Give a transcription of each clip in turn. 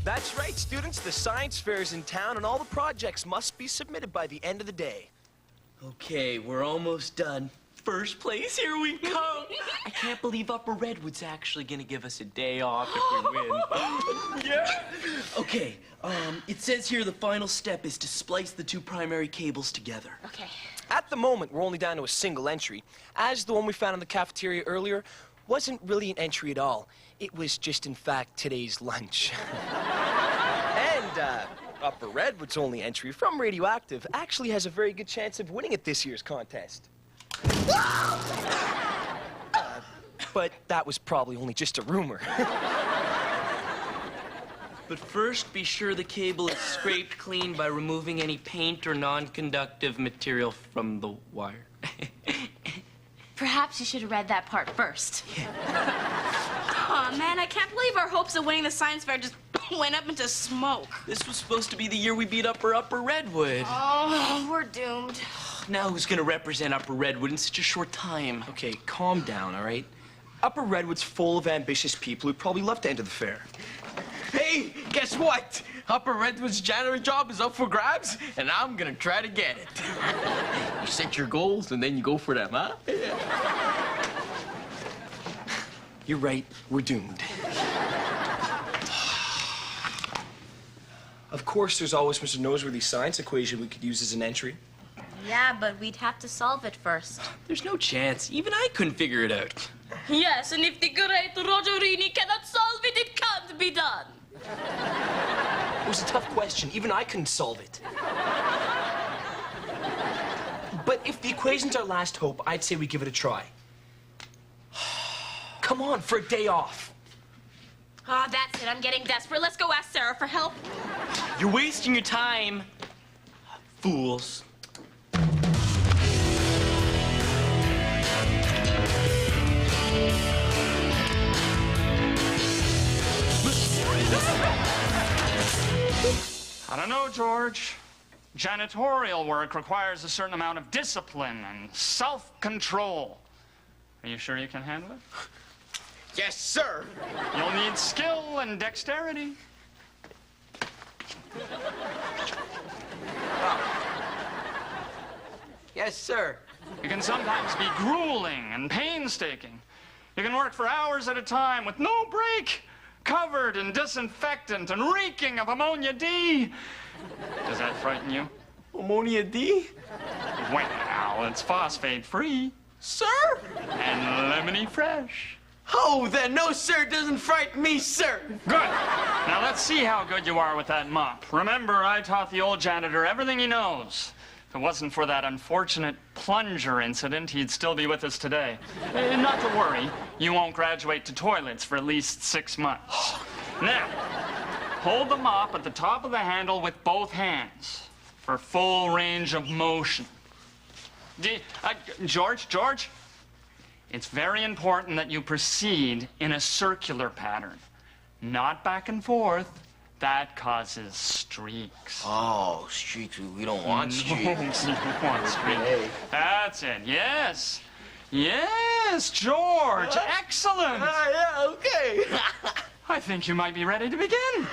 That's right, students. The science fair is in town, and all the projects must be submitted by the end of the day. Okay, we're almost done. First place, here we come. I can't believe Upper Redwood's actually gonna give us a day off if we win. Yeah. Okay, it says here the final step is to splice the two primary cables together. Okay. At the moment, we're only down to a single entry, as the one we found in the cafeteria earlier wasn't really an entry at all. It was just, in fact, today's lunch. And Upper Redwood's only entry from Radioactive actually has a very good chance of winning at this year's contest. But that was probably only just a rumor. But first, be sure the cable is scraped clean by removing any paint or non-conductive material from the wire. Perhaps you should have read that part first. Aw, man, I can't believe our hopes of winning the science fair just went up into smoke. This was supposed to be the year we beat Upper Redwood. Oh, we're doomed. Now who's gonna represent Upper Redwood in such a short time? Okay, calm down, all right? Upper Redwood's full of ambitious people who'd probably love to enter the fair. Hey, guess what? Upper Redwood's janitor job is up for grabs, and I'm gonna try to get it. You set your goals, and then you go for them, huh? You're right, we're doomed. Of course, there's always Mr. Noseworthy's science equation we could use as an entry. Yeah, but we'd have to solve it first. There's no chance. Even I couldn't figure it out. Yes, and if the great Rogerini cannot solve it, it can't be done. It was a tough question. Even I couldn't solve it. But if the equation's our last hope, I'd say we give it a try. Come on, for a day off. Ah, that's it. I'm getting desperate. Let's go ask Sarah for help. You're wasting your time, fools. I don't know, George. Janitorial work requires a certain amount of discipline and self-control. Are you sure you can handle it? Yes, sir. You'll need skill and dexterity. Yes, sir. You can sometimes be grueling and painstaking. You can work for hours at a time with no break, covered in disinfectant and reeking of ammonia D. Does that frighten you? Ammonia D? Well, it's phosphate-free. Sir? And lemony fresh. Oh, then no, sir, doesn't frighten me, sir. Good. Now let's see how good you are with that mop. Remember, I taught the old janitor everything he knows. If it wasn't for that unfortunate plunger incident, he'd still be with us today. Not to worry, you won't graduate to toilets for at least 6 months. Now, hold the mop at the top of the handle with both hands for full range of motion. George, it's very important that you proceed in a circular pattern, not back and forth. That causes streaks. Oh, streaks. We don't want streaks. You don't want streaks. Hey. That's it. Yes. Yes, George. Excellent. Yeah, okay. I think you might be ready to begin.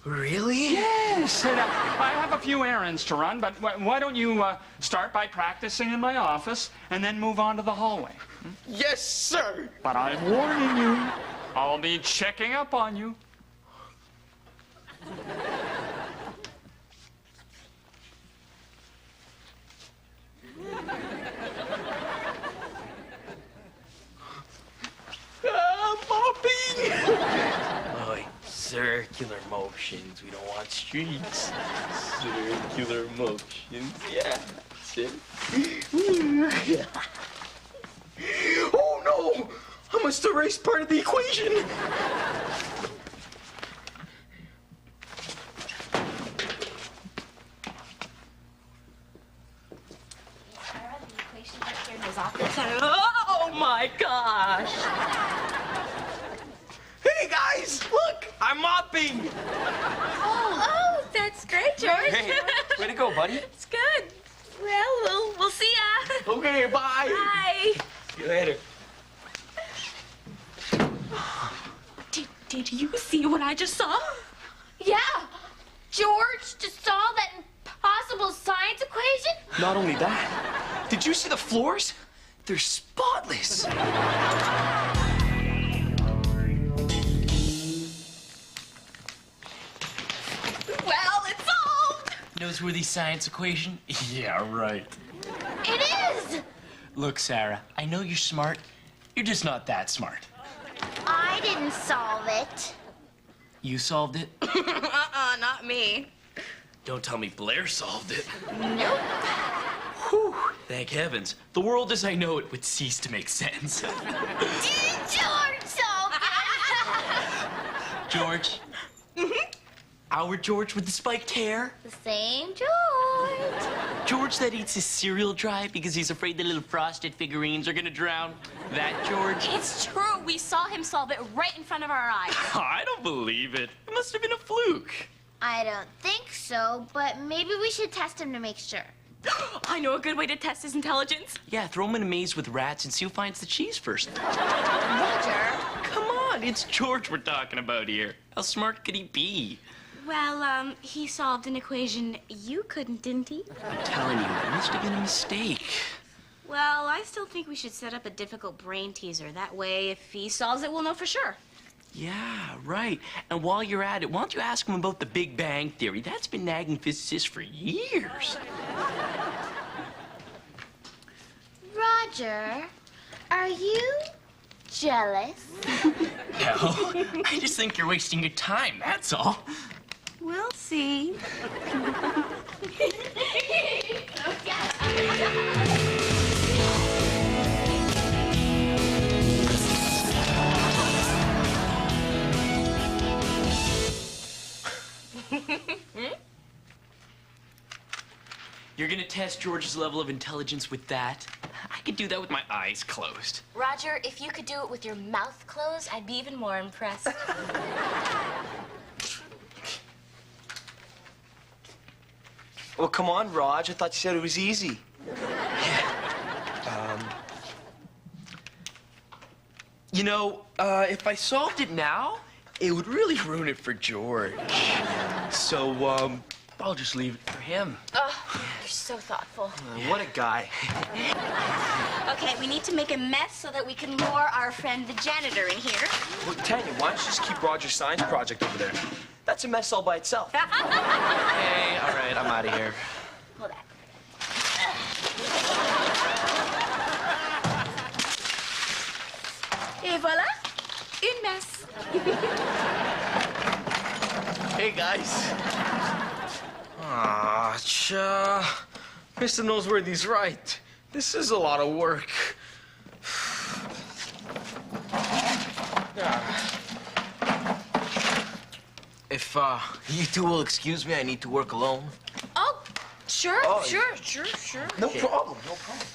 Really? Yes. I have a few errands to run, but why don't you start by practicing in my office and then move on to the hallway? Yes, sir. But I'm warning you, I'll be checking up on you. Mopping. Oh, circular motions. We don't want streaks. Circular motions. Yeah. That's it. Oh, no. I must erase part of the equation. Oh my gosh! Hey, guys, look, I'm mopping. Oh, that's great, George. Hey, way to go, buddy. It's good. Well, we'll see ya. Okay, bye. Bye. See you later. Did you see what I just saw? Yeah. George just solved that impossible science equation? Not only that, did you see the floors? They're spotless. Well, it's solved. Noseworthy science equation? Yeah, right. It is. Look, Sarah, I know you're smart. You're just not that smart. I didn't solve it. You solved it? Not me. Don't tell me Blair solved it. Nope. Whew, thank heavens. The world as I know it would cease to make sense. George solved it. George? Our George with the spiked hair? The same George. George that eats his cereal dry because he's afraid the little frosted figurines are gonna drown? That George? It's true. We saw him solve it right in front of our eyes. I don't believe it. It must have been a fluke. I don't think so, but maybe we should test him to make sure. I know a good way to test his intelligence. Yeah, throw him in a maze with rats and see who finds the cheese first. Roger. Come on, it's George we're talking about here. How smart could he be? Well, he solved an equation you couldn't, didn't he? I'm telling you, it must have been a mistake. Well, I still think we should set up a difficult brain teaser. That way, if he solves it, we'll know for sure. Yeah, right. And while you're at it, why don't you ask him about the Big Bang Theory? That's been nagging physicists for years. Roger, are you jealous? No, I just think you're wasting your time, that's all. We'll see. You're gonna test George's level of intelligence with that? I could do that with my eyes closed. Roger, if you could do it with your mouth closed, I'd be even more impressed. Well, come on, Raj. I thought you said it was easy. You know, if I solved it now, it would really ruin it for George. So, I'll just leave it for him. Oh, you're so thoughtful. What a guy. Okay, we need to make a mess so that we can lure our friend the janitor in here. Well, Tanya, why don't you just keep Roger's science project over there? That's a mess all by itself. Hey, all right, I'm out of here. Hold on. Et voilà, une mess. Hey, guys. Ah, Mr. Noseworthy's right. This is a lot of work. If, you two will excuse me, I need to work alone. Oh, sure, Oh, sure. No problem, no problem.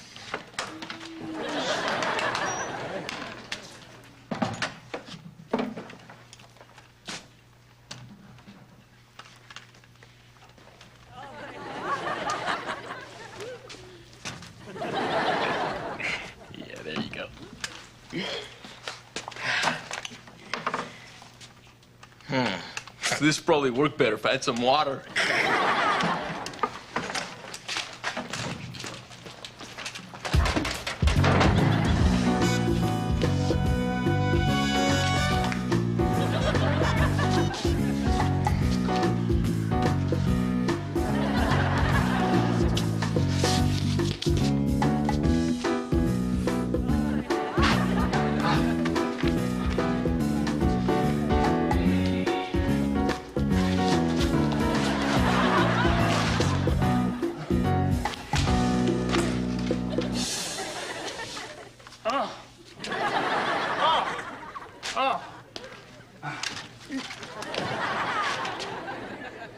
Yeah, there you go. This probably worked better if I had some water.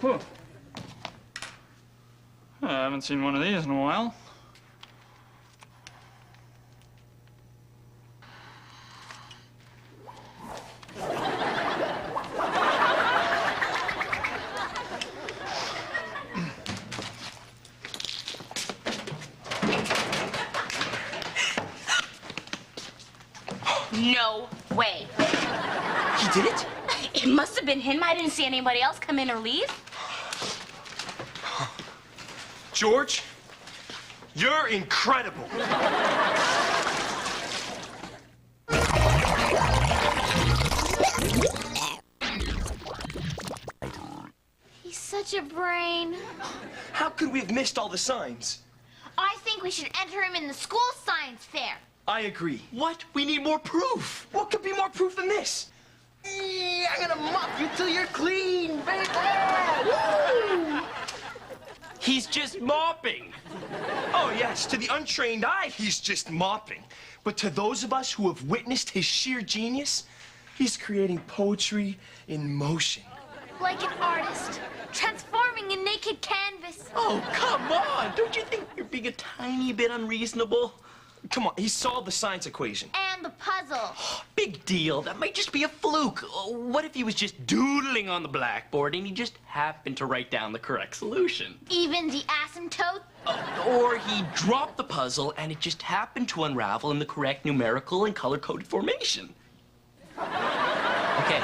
Whew. I haven't seen one of these in a while. No way. He did it? It must have been him. I didn't see anybody else come in or leave. George, you're incredible. He's such a brain. How could we have missed all the signs? I think we should enter him in the school science fair. I agree. What? We need more proof. What could be more proof than this? I'm gonna mop you till you're clean, baby! Woo! He's just mopping. Oh, yes, to the untrained eye, he's just mopping. But to those of us who have witnessed his sheer genius, he's creating poetry in motion. Like an artist, transforming a naked canvas. Oh, come on. Don't you think you're being a tiny bit unreasonable? Come on, he solved the science equation. And the puzzle. Big deal. That might just be a fluke. What if he was just doodling on the blackboard and he just happened to write down the correct solution? Even the asymptote. Or he dropped the puzzle and it just happened to unravel in the correct numerical and color-coded formation. Okay,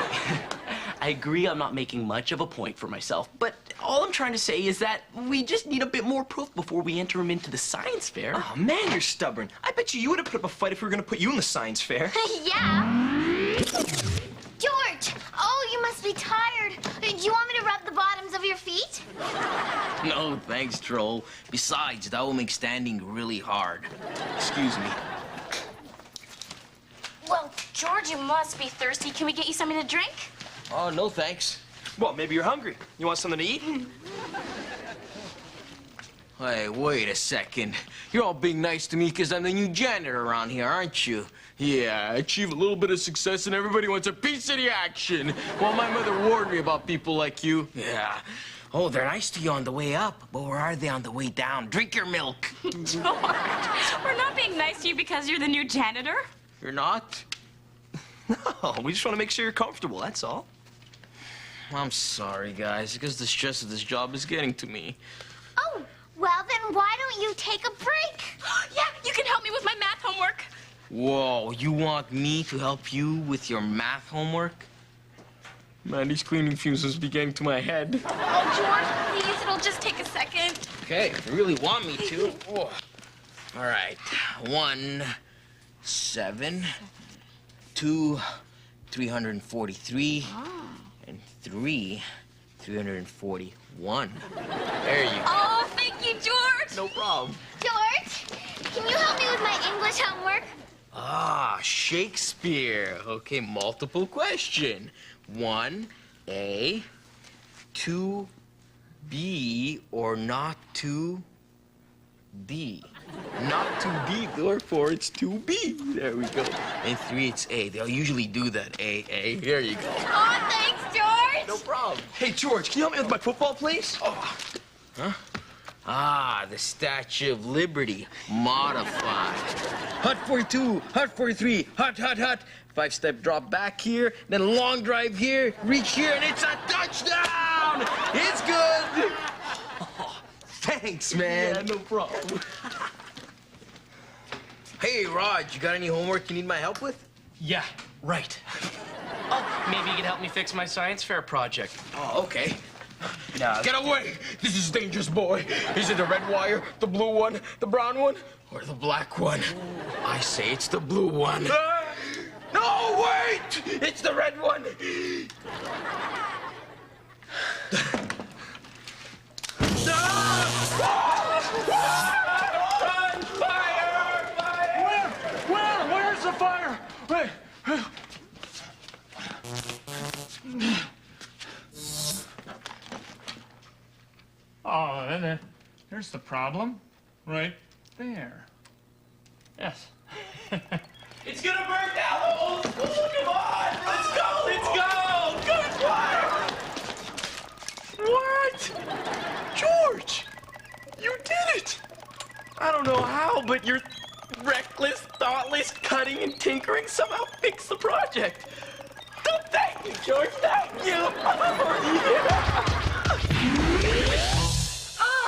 I agree I'm not making much of a point for myself, but all I'm trying to say is that we just need a bit more proof before we enter him into the science fair. Oh, man, you're stubborn. I bet you would have put up a fight if we were going to put you in the science fair. Yeah. George! Oh, you must be tired. Do you want me to rub the bottoms of your feet? No, thanks, Troll. Besides, that will make standing really hard. Excuse me. Well, George, you must be thirsty. Can we get you something to drink? Oh, no, thanks. Well, maybe you're hungry. You want something to eat? Hey, wait a second. You're all being nice to me because I'm the new janitor around here, aren't you? Yeah, I achieve a little bit of success and everybody wants a piece of the action. Well, my mother warned me about people like you. Yeah. Oh, they're nice to you on the way up, but where are they on the way down? Drink your milk. George, we're not being nice to you because you're the new janitor. You're not? No, we just want to make sure you're comfortable, that's all. I'm sorry, guys, because the stress of this job is getting to me. Oh, well then why don't you take a break? Yeah, you can help me with my math homework. Whoa, you want me to help you with your math homework? Man, these cleaning fumes are getting to my head. Oh, George, please, it'll just take a second. Okay, if you really want me to. Oh. All right. 1, 7, 2, 343, and 3, 341. There you go. Oh, thank you, George. No problem. George, can you help me with my English homework? Ah, Shakespeare. Okay, multiple question. 1A, 2B, or not to B. Not to B, therefore it's 2B. There we go. And 3, it's A. They'll usually do that. A. There you go. Oh, thanks, George. No problem. Hey, George, can you help me with my football, please? Oh. Huh? Ah, the Statue of Liberty, modified. Hut 42, hut 43, hut, hut, hut. 5-step drop back here, then a long drive here, reach here, and it's a touchdown! It's good! Oh, thanks, man. Yeah, no problem. Hey, Raj, you got any homework you need my help with? Yeah, right. Oh, maybe you can help me fix my science fair project. Oh, okay. No. Get away! This is dangerous, boy. Is it the red wire, the blue one, the brown one, or the black one? I say it's the blue one. No, wait! It's the red one! Where's the fire? Wait. Oh, there's the problem. Right there. Yes. It's gonna burn down the whole school. Come on, let's go, let's go. Good fire. What? George, you did it. I don't know how, but your reckless, thoughtless cutting and tinkering somehow fixed the project. Oh, thank you, George, thank you. Oh,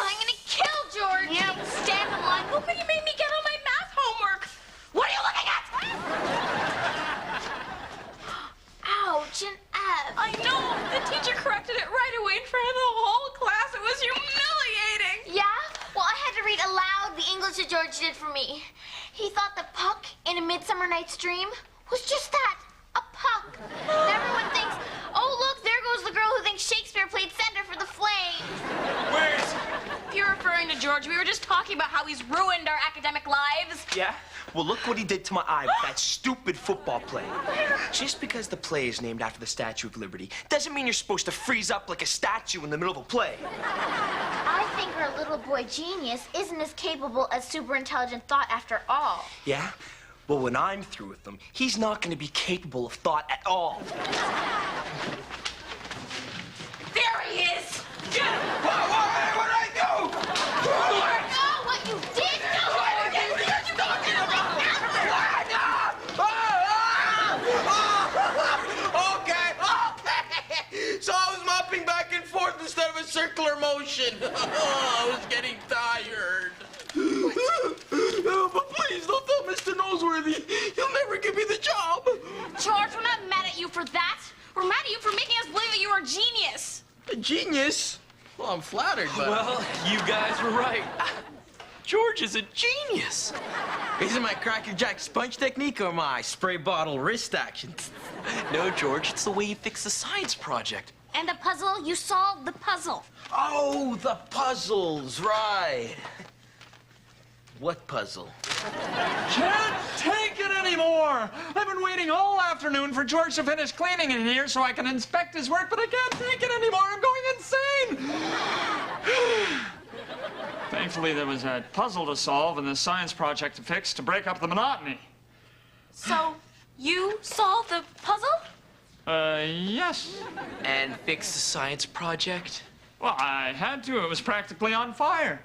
I'm gonna kill George. Yeah, we'll stand in line. Look what you made me get on my math homework. What are you looking at? Ouch, an F. I know. The teacher corrected it right away in front of the whole class. It was humiliating. Yeah? Well, I had to read aloud the English that George did for me. He thought the puck in A Midsummer Night's Dream was just that, a puck. And everyone thinks, oh, look, there goes the girl who thinks Shakespeare played center for the Flames. Where is... If you're referring to George, we were just talking about how he's ruined our academic lives. Yeah? Well, look what he did to my eye with that stupid football play. Just because the play is named after the Statue of Liberty doesn't mean you're supposed to freeze up like a statue in the middle of a play. I think our little boy genius isn't as capable as super intelligent thought after all. Yeah? Well, when I'm through with him, he's not going to be capable of thought at all. There he is. Get him! What'd I do? Oh, what you did! Okay. So I was mopping back and forth instead of a circular motion. I was getting tired. But please don't tell Mr. Noseworthy. He'll never give me the job. George, we're not mad at you for that. We're mad at you for making us believe that you were a genius. A genius? Well, I'm flattered, but... Well, you guys were right. George is a genius. Is it my Cracker Jack sponge technique or my spray bottle wrist action? No, George, it's the way you fix the science project. And the puzzle, you solved the puzzle. Oh, the puzzles, right. What puzzle? Can't take it anymore. I've been waiting all afternoon for George to finish cleaning in here so I can inspect his work, but I can't take it anymore. I'm going insane. Thankfully, there was a puzzle to solve and the science project to fix to break up the monotony. So, you solved the puzzle? Yes. And fix the science project? Well, I had to. It was practically on fire.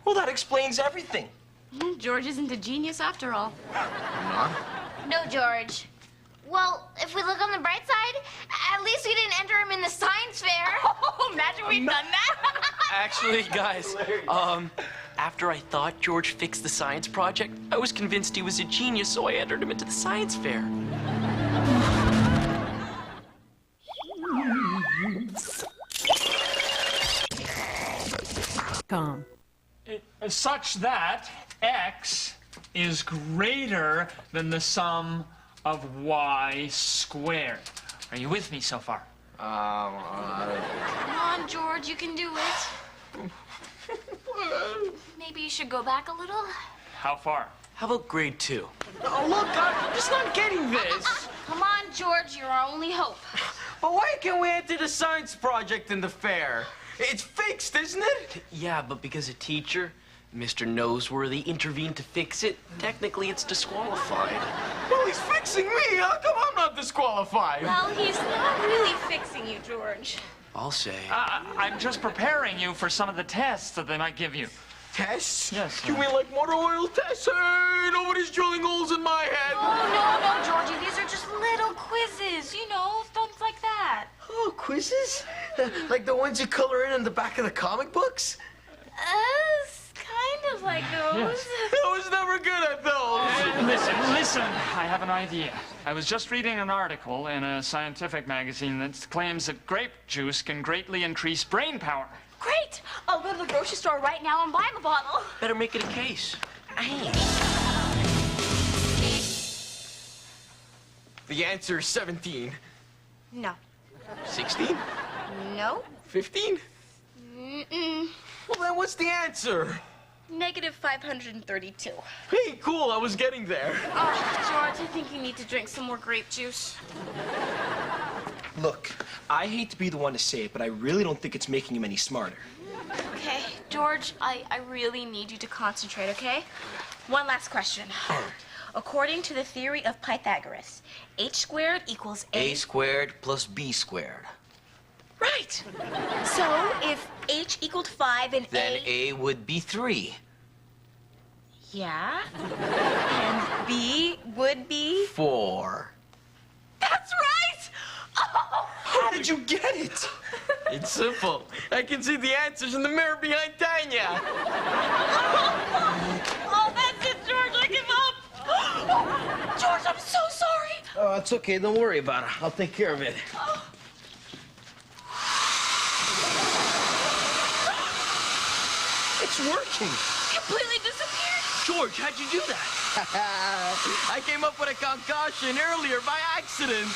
Well, that explains everything. George isn't a genius after all. No, George. Well, if we look on the bright side, at least we didn't enter him in the science fair. Oh, imagine we'd done that. Actually, guys, after I thought George fixed the science project, I was convinced he was a genius, so I entered him into the science fair. Tom. Such that x is greater than the sum of y squared. Are you with me so far? Come on, George, you can do it. Maybe you should go back a little. How far? How about grade 2? Oh, look, I'm just not getting this. Come on, George, you're our only hope. But why can't we enter the science project in the fair? It's fixed, isn't it? Yeah, but because a teacher, Mr. Noseworthy, intervened to fix it, technically it's disqualified. Well, he's fixing me. How come I'm not disqualified? Well, he's not really fixing you, George. I'll say. I'm just preparing you for some of the tests that they might give you. Tests? Yes, You mean like motor oil tests? Hey, nobody's drilling holes in my head. Oh, no, Georgie, these are just little quizzes, you know, things like that. Oh, quizzes? Like the ones you color in the back of the comic books? Kind of like those. Yes. I was never good at those. Listen, I have an idea. I was just reading an article in a scientific magazine that claims that grape juice can greatly increase brain power. Great! I'll go to the grocery store right now and buy him a bottle. Better make it a case. The answer is 17. No. 16? No? 15? Mm-mm. Well, then what's the answer? Negative 532. Hey, cool, I was getting there. Oh, George, I think you need to drink some more grape juice. Look, I hate to be the one to say it, but I really don't think it's making him any smarter. Okay, George, I really need you to concentrate, okay? One last question. According to the theory of Pythagoras, h squared equals A squared plus B squared. Right. So if h equaled 5 and Then A would be 3. Yeah. And B would be 4. That's right! Oh, How did you get it? It's simple. I can see the answers in the mirror behind Tanya. oh, that's it, George. I give up. George, I'm so sorry. Oh, it's okay. Don't worry about it. I'll take care of it. It's working. Completely disappeared. George, how'd you do that? I came up with a concoction earlier by accident.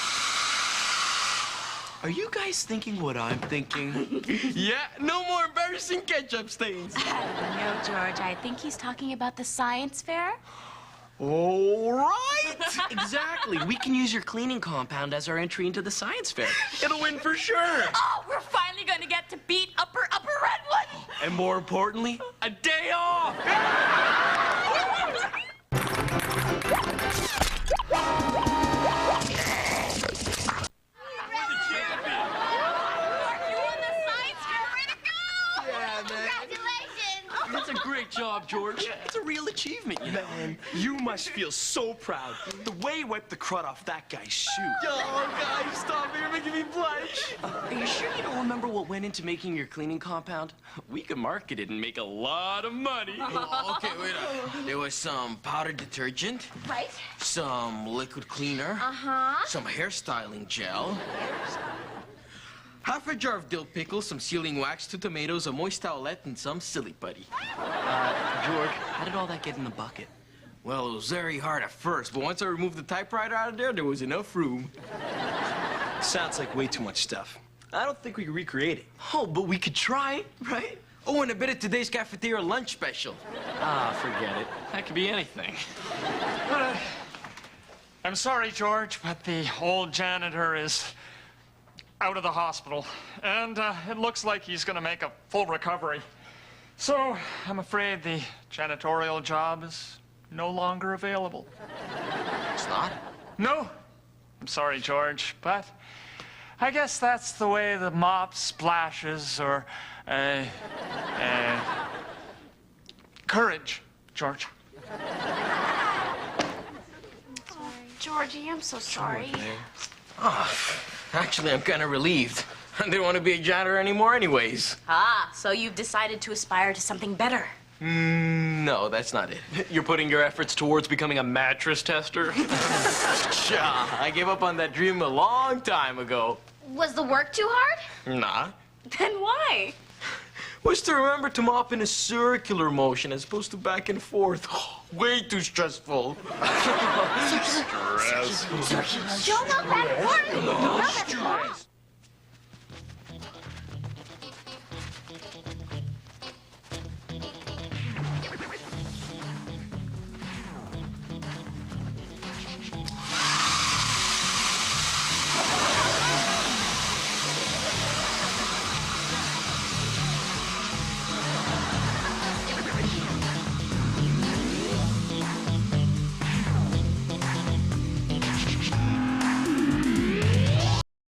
Are you guys thinking what I'm thinking? Yeah, no more embarrassing ketchup stains. No, George, I think he's talking about the science fair. All right. Exactly. We can use your cleaning compound as our entry into the science fair. It'll win for sure. Oh, we're finally going to get to beat Upper Redwood. And more importantly, a day off. That's a great job, George. It's a real achievement, you know. Man, you must feel so proud. The way you wiped the crud off that guy's shoe. Oh, guys, stop. You're making me blush. Are you sure you don't remember what went into making your cleaning compound? We could market it and make a lot of money. Oh, okay, wait up. There was some powder detergent. Right? Some liquid cleaner. Uh-huh. Some hairstyling gel. Half a jar of dill pickles, some sealing wax, 2 tomatoes, a moist towelette, and some silly putty. George, how did all that get in the bucket? Well, it was very hard at first, but once I removed the typewriter out of there was enough room. Sounds like way too much stuff. I don't think we can recreate it. Oh, but we could try, right? Oh, and a bit of today's cafeteria lunch special. Ah, forget it. That could be anything. I'm sorry, George, but the old janitor is out of the hospital, and it looks like he's going to make a full recovery. So, I'm afraid the janitorial job is no longer available. It's not? No. I'm sorry, George, but I guess that's the way the mop splashes, or, courage, George. Georgie, I'm so sorry. Actually, I'm kind of relieved. I didn't want to be a janitor anymore anyways. Ah, so you've decided to aspire to something better. No, that's not it. You're putting your efforts towards becoming a mattress tester? Sha, I gave up on that dream a long time ago. Was the work too hard? Nah. Then why? Was to remember to mop in a circular motion as opposed to back and forth. Way too stressful. Don't look back and forth. No, that's hard.